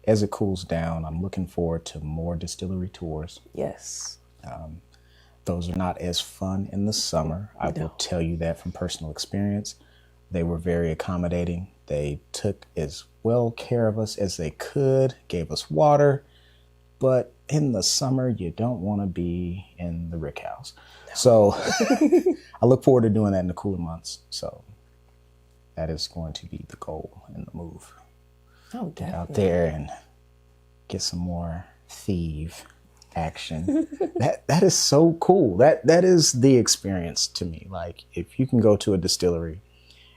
as it cools down, I'm looking forward to more distillery tours. Yes. Those are not as fun in the summer. I will tell you that from personal experience. They were very accommodating. They took as well care of us as they could, gave us water. But in the summer, you don't want to be in the rick house. No. So I look forward to doing that in the cooler months. So that is going to be the goal and the move. Oh, definitely. Get out there and get some more thief action. That is so cool. That is the experience to me. Like, if you can go to a distillery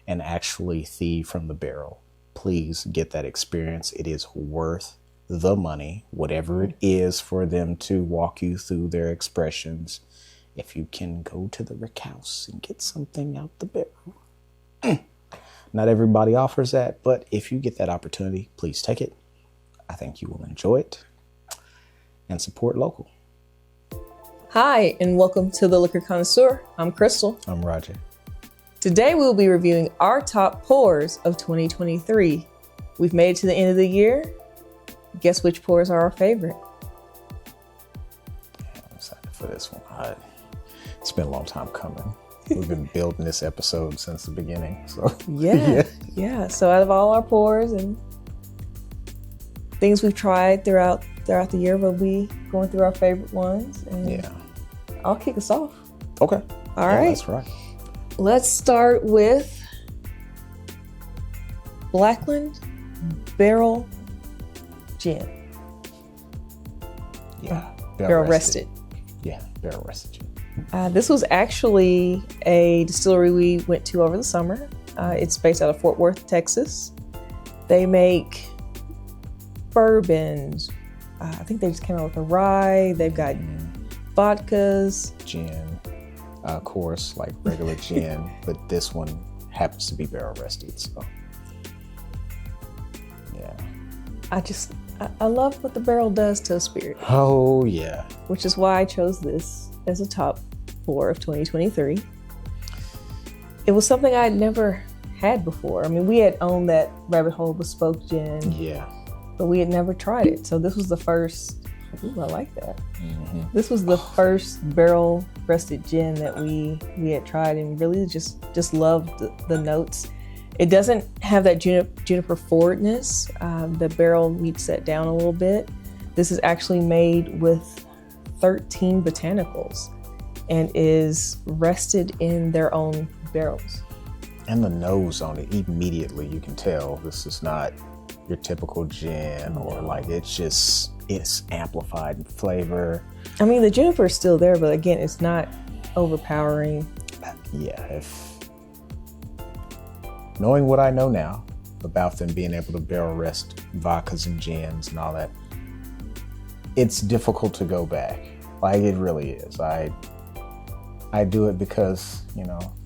and actually thieve from the barrel, please get that experience. It is worth the money, whatever it is, for them to walk you through their expressions. If you can go to the rick house and get something out the barrel. Not everybody offers that, but if you get that opportunity, please take it. I think you will enjoy it and support local. Hi, and welcome to the Liquor Connoisseur. I'm Crystal. I'm Roger. Today we'll be reviewing our top pours of 2023. We've made it to the end of the year. Guess which pours are our favorite? Yeah, I'm excited for this one. It's been a long time coming. We've been building this episode since the beginning. So yeah. So out of all our pours and things we've tried throughout the year, we'll be going through our favorite ones. And I'll kick us off. Okay. All right. That's right. Let's start with Blackland Barrel Gin. Yeah. Barrel rested. Yeah, barrel rested gin. This was actually a distillery we went to over the summer. It's based out of Fort Worth, Texas. They make bourbons. I think they just came out with a rye. They've got vodkas. Gin, of course, like regular gin, but this one happens to be barrel rested. So, yeah. I love what the barrel does to a spirit. Oh, yeah. Which is why I chose this as a top pour of 2023. It was something I had never had before. I mean, we had owned that Rabbit Hole Bespoke gin. Yeah. But we had never tried it. So this was the first. Ooh, I like that. Mm-hmm. This was the first barrel rested gin that we had tried, and really just loved the notes. It doesn't have that juniper forwardness. The barrel meets that down a little bit. This is actually made with 13 botanicals and is rested in their own barrels. And the nose on it, immediately you can tell this is not your typical gin, or like it's amplified in flavor. I mean, the juniper is still there, but again, it's not overpowering. Yeah, knowing what I know now about them being able to barrel rest vodkas and gins and all that, it's difficult to go back. Like, it really is. I do it because,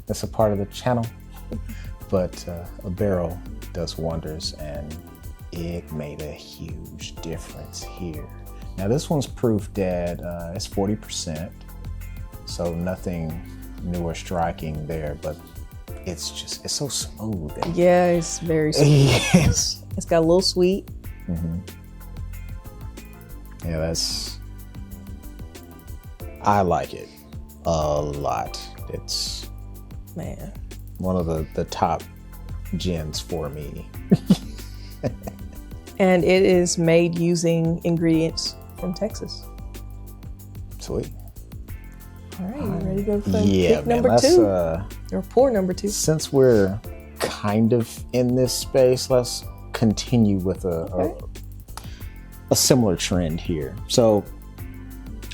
it's a part of the channel, but a barrel does wonders, and it made a huge difference here. Now, this one's proof dead. It's 40%, so nothing new or striking there, but it's so smooth. Yeah, it's very sweet. Yes. It's got a little sweet. Mm-hmm. Yeah, I like it a lot. It's one of the top gins for me. And it is made using ingredients from Texas. Sweet. All right, you ready to go for pick number two? Or pour number two. Since we're kind of in this space, let's continue with a similar trend here. So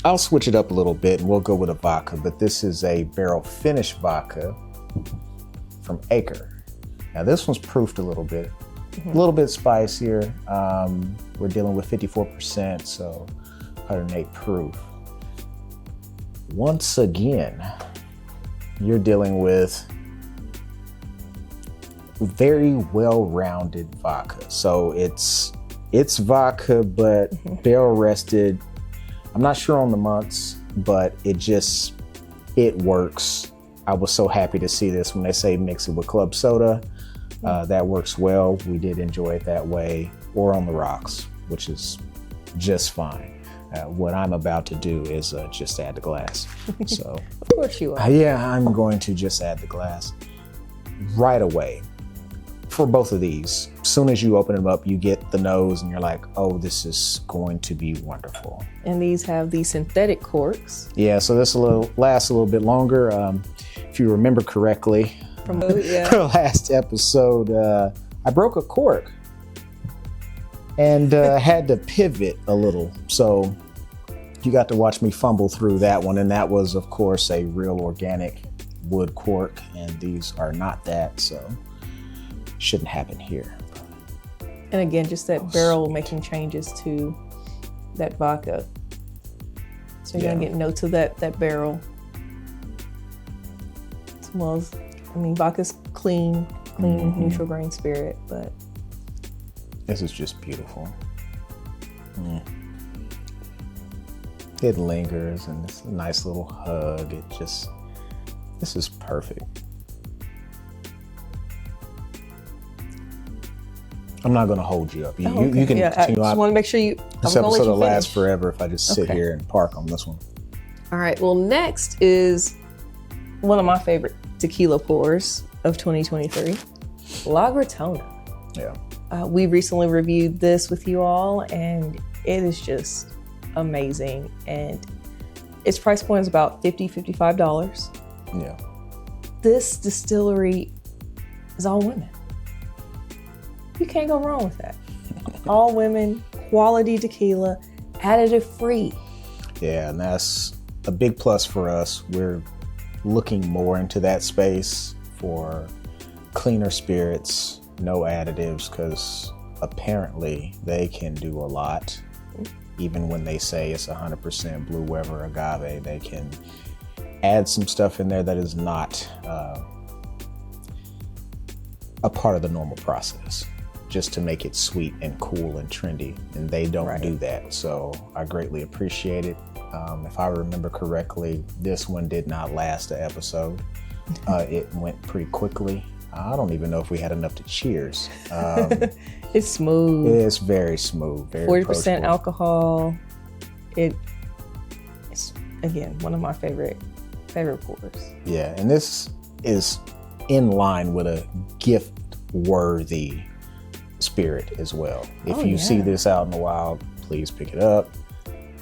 I'll switch it up a little bit and we'll go with a vodka, but this is a barrel finished vodka from Acre. Now, this one's proofed a little bit spicier. We're dealing with 54%, so 108 proof. Once again, you're dealing with very well-rounded vodka. So it's vodka, but barrel rested. I'm not sure on the months, but it works. I was so happy to see this when they say mix it with club soda. That works well. We did enjoy it that way, or on the rocks. which is just fine. What I'm about to do is just add the glass. So, Of course you are. yeah, I'm going to just add the glass right away. For both of these, as soon as you open them up, you get the nose and you're like, oh, this is going to be wonderful. And these have the synthetic corks. Yeah, so this lasts a little bit longer. If you remember correctly, From the last episode, I broke a cork and had to pivot a little. So you got to watch me fumble through that one. And that was, of course, a real organic wood cork. And these are not that, so shouldn't happen here. And again, just that barrel making changes to that vodka. So you're gonna get notes of that barrel. As well as, I mean, vodka's clean, neutral grain spirit, but this is just beautiful. It lingers and it's a nice little hug. This is perfect. I'm not going to hold you up. You can continue. I just want to make sure this episode will last forever if I just sit here and park on this one. All right. Well, next is one of my favorite tequila pours of 2023, La Gratona. Yeah. We recently reviewed this with you all, and it is just amazing. And its price point is about $55. Yeah. This distillery is all women. You can't go wrong with that. All women, quality tequila, additive free. Yeah, and that's a big plus for us. We're looking more into that space for cleaner spirits, no additives, because apparently they can do a lot. Even when they say it's 100% Blue Weber agave, they can add some stuff in there that is not a part of the normal process, just to make it sweet and cool and trendy, and they don't do that. So I greatly appreciate it. If I remember correctly, this one did not last an episode. It went pretty quickly. I don't even know if we had enough to cheers. It's smooth. It's very smooth, very 40% alcohol. It's again one of my favorite pours. Yeah, and this is in line with a gift-worthy spirit as well. If you see this out in the wild, please pick it up.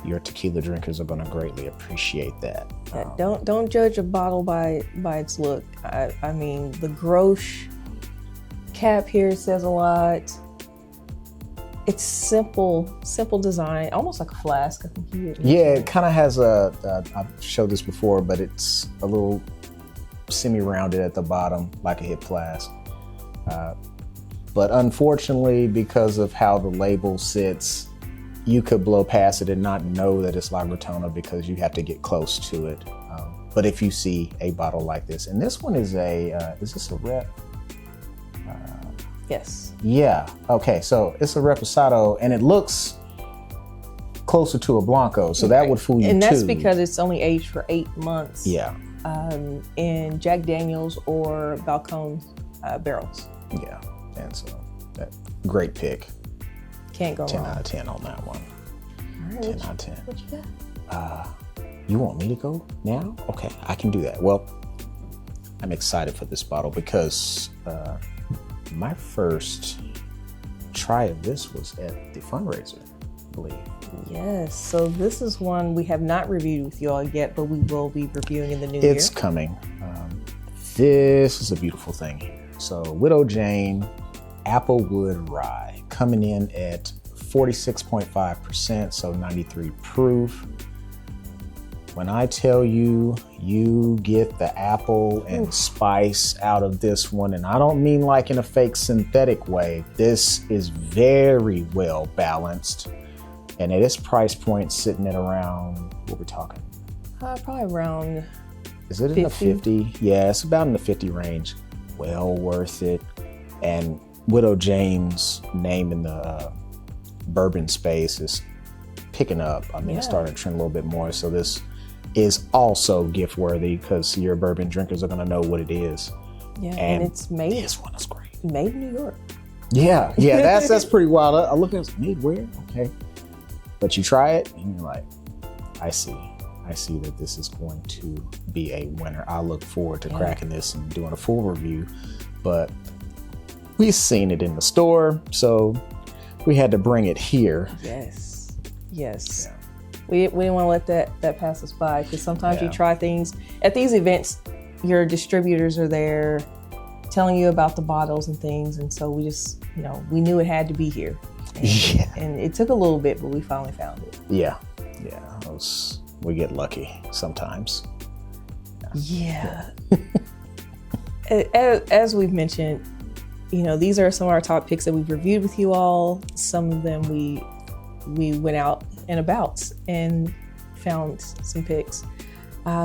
Your tequila drinkers are going to greatly appreciate that. Don't judge a bottle by its look. I mean, the Grosh cap here says a lot. It's simple design, almost like a flask. I think it kind of has I've showed this before, but it's a little semi-rounded at the bottom, like a hip flask. But unfortunately, because of how the label sits, you could blow past it and not know that it's La Gratona because you have to get close to it. But if you see a bottle like this, and this one is is this a rep? Yes. Yeah, okay, so it's a Reposado, and it looks closer to a Blanco, so that would fool you too. And that's because it's only aged for 8 months. Yeah. In Jack Daniels or Balcone barrels. Yeah, and so that great pick. Can't go wrong. 10 out of 10 on that one. All right, 10 out of 10. What you got? You want me to go now? Okay, I can do that. Well, I'm excited for this bottle because my first try of this was at the fundraiser, I believe. Yes, so this is one we have not reviewed with you all yet, but we will be reviewing in the new year. It's coming. This is a beautiful thing here. So Widow Jane Applewood Rye coming in at 46.5%, so 93 proof. When I tell you, you get the apple and spice out of this one, and I don't mean like in a fake synthetic way. This is very well balanced, and at its price point sitting at around, what we're talking? Probably around. Is it in the 50? Yeah, it's about in the 50 range. Well worth it. And Widow Jane's name in the bourbon space is picking up. I mean, it's starting to trend a little bit more. So this is also gift worthy because your bourbon drinkers are going to know what it is. Yeah, and it's made. This one is great. Made in New York. Yeah, that's pretty wild. I look at it, made where? Okay. But you try it and you're like, I see that this is going to be a winner. I look forward to cracking this and doing a full review. But we've seen it in the store, so we had to bring it here. Yes. Yeah. We didn't want to let that pass us by, because sometimes you try things at these events. Your distributors are there telling you about the bottles and things, and so we just, we knew it had to be here. And it took a little bit, but we finally found it. Yeah. We get lucky sometimes. Yeah. As we've mentioned, these are some of our top picks that we've reviewed with you all. Some of them we went out and about and found some picks.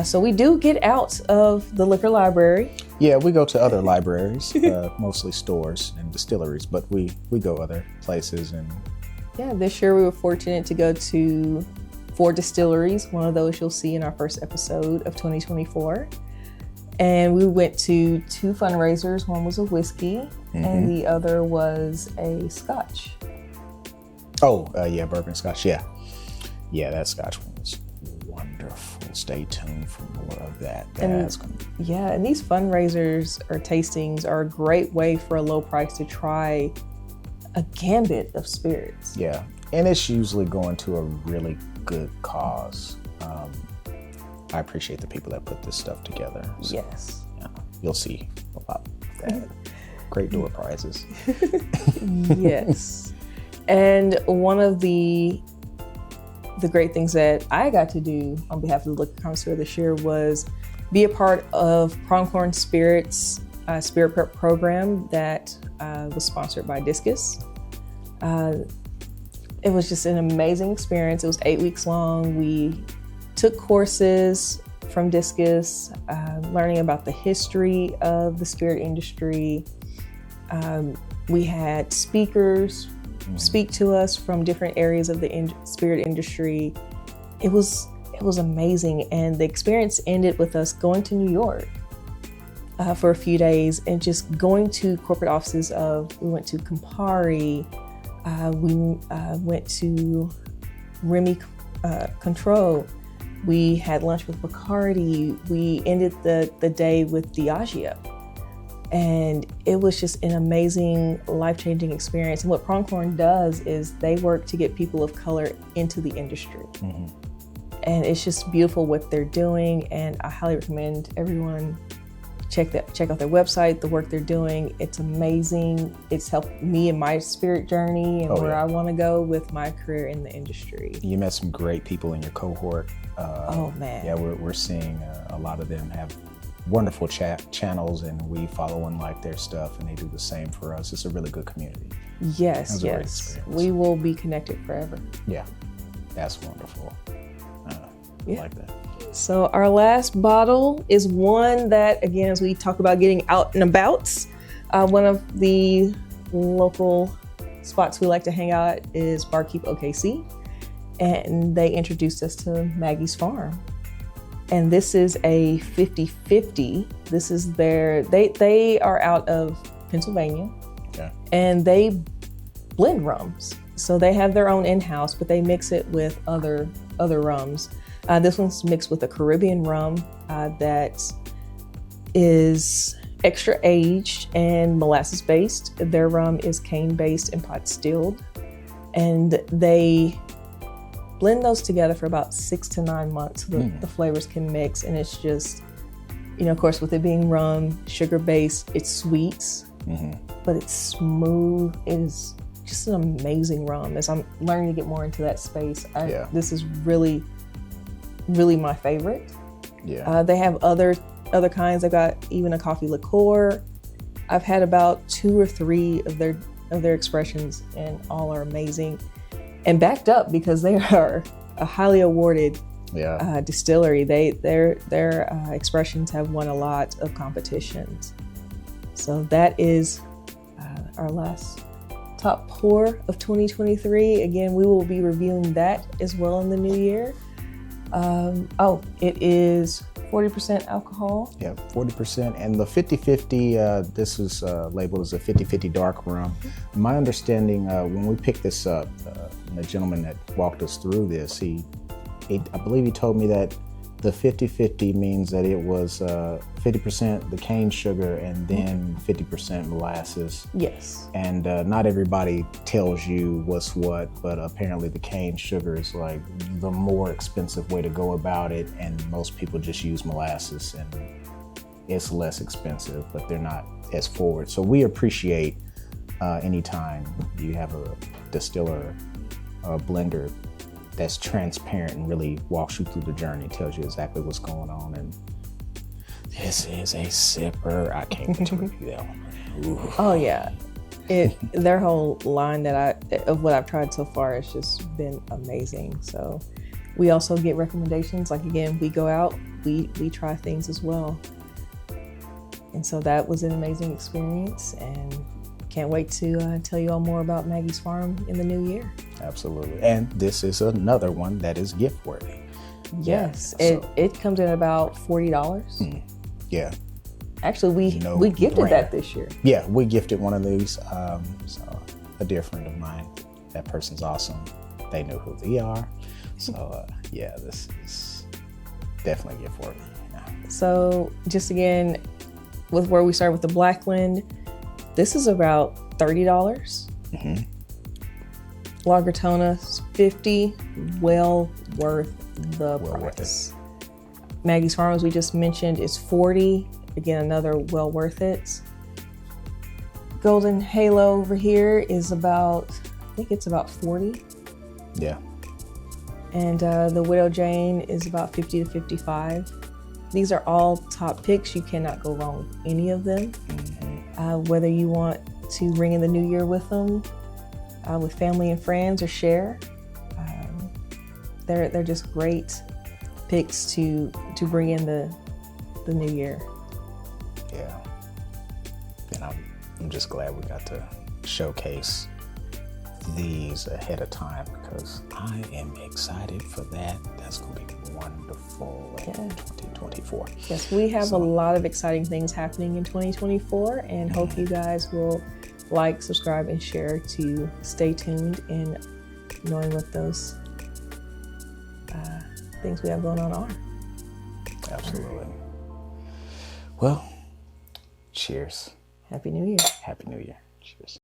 So we do get out of the liquor library. Yeah, we go to other libraries, mostly stores and distilleries, but we go other places. And yeah, this year we were fortunate to go to 4 distilleries. One of those you'll see in our first episode of 2024. And we went to 2 fundraisers. One was a whiskey, and the other was a scotch. Oh, bourbon scotch. Yeah, that scotch one was wonderful. Stay tuned for more of that. And these fundraisers or tastings are a great way for a low price to try a gambit of spirits. Yeah, and it's usually going to a really good cause. I appreciate the people that put this stuff together. So, yes. Yeah, you'll see a lot of that. Great door prizes. Yes. And one of the great things that I got to do on behalf of the Liquor Connoisseur this year was be a part of Pronghorn Spirit's Spirit Prep program that was sponsored by Discus. It was just an amazing experience. It was 8 weeks long. We took courses from Discus, learning about the history of the spirit industry. We had speakers speak to us from different areas of the spirit industry. It was amazing, and the experience ended with us going to New York for a few days and just going to corporate offices we went to Campari, we went to Remy Control. We had lunch with Bacardi. We ended the day with Diageo. And it was just an amazing, life-changing experience. And what Pronghorn does is they work to get people of color into the industry. And it's just beautiful what they're doing. And I highly recommend everyone check out their website, the work they're doing. It's amazing. It's helped me in my spirit journey and where I want to go with my career in the industry. You met some great people in your cohort. Oh man. Yeah, we're seeing a lot of them have wonderful channels, and we follow and like their stuff, and they do the same for us. It's a really good community. Yes. We will be connected forever. Yeah, that's wonderful. I like that. So our last bottle is one that, again, as we talk about getting out and about, one of the local spots we like to hang out at is Barkeep OKC. And they introduced us to Maggie's Farm. And this is a 50-50. This is they are out of Pennsylvania. Okay. And they blend rums. So they have their own in-house, but they mix it with other rums. This one's mixed with a Caribbean rum that is extra aged and molasses based. Their rum is cane based and pot stilled. And they blend those together for about 6 to 9 months so the flavors can mix. And it's just, of course, with it being rum, sugar based, it's sweet, but it's smooth. It is just an amazing rum. As I'm learning to get more into that space, this is really my favorite. They have other kinds. I've got even a coffee liqueur. I've had about 2 or 3 of their expressions, and all are amazing and backed up because they are a highly awarded distillery. Their expressions have won a lot of competitions. So that is our last top pour of 2023. Again, we will be reviewing that as well in the new year. Oh, it is 40% alcohol. Yeah, 40%. And the 50-50, this is labeled as a 50-50 dark rum. My understanding, when we picked this up, the gentleman that walked us through this, I believe he told me that the 50-50 means that it was 50% the cane sugar and then 50% molasses. Yes. And not everybody tells you what's what, but apparently the cane sugar is like the more expensive way to go about it, and most people just use molasses and it's less expensive, but they're not as forward. So we appreciate anytime you have a distiller or a blender that's transparent and really walks you through the journey, tells you exactly what's going on. And this is a sipper. I can't wait to review that one. Ooh. Oh yeah, their whole line of what I've tried so far has just been amazing. So we also get recommendations. Like again, we go out, we try things as well, and so that was an amazing experience. And can't wait to tell you all more about Maggie's Farm in the new year. Absolutely. And this is another one that is gift worthy. Yes. Yeah, it comes in at about $40. Yeah. Actually, we gifted that this year. Yeah, we gifted one of these. So a dear friend of mine, that person's awesome. They know who they are. So yeah, this is definitely gift worthy. Yeah. So just again, with where we started with the Black Blend, this is about $30. Lager Tona's $50, well worth the price. Maggie's Farm, as we just mentioned, is $40. Again, another well worth it. Golden Halo over here is about, I think it's about $40. Yeah. And the Widow Jane is about $50 to $55. These are all top picks. You cannot go wrong with any of them. Whether you want to ring in the new year with them, with family and friends, or share, they're just great picks to bring in the new year. Yeah, and I'm just glad we got to showcase these ahead of time, because I am excited for that. That's going to be wonderful in 2024. Yes, we have a lot of exciting things happening in 2024, and hope you guys will like, subscribe, and share to stay tuned in knowing what those things we have going on are. Absolutely. Well, cheers. Happy New Year. Happy New Year. Cheers.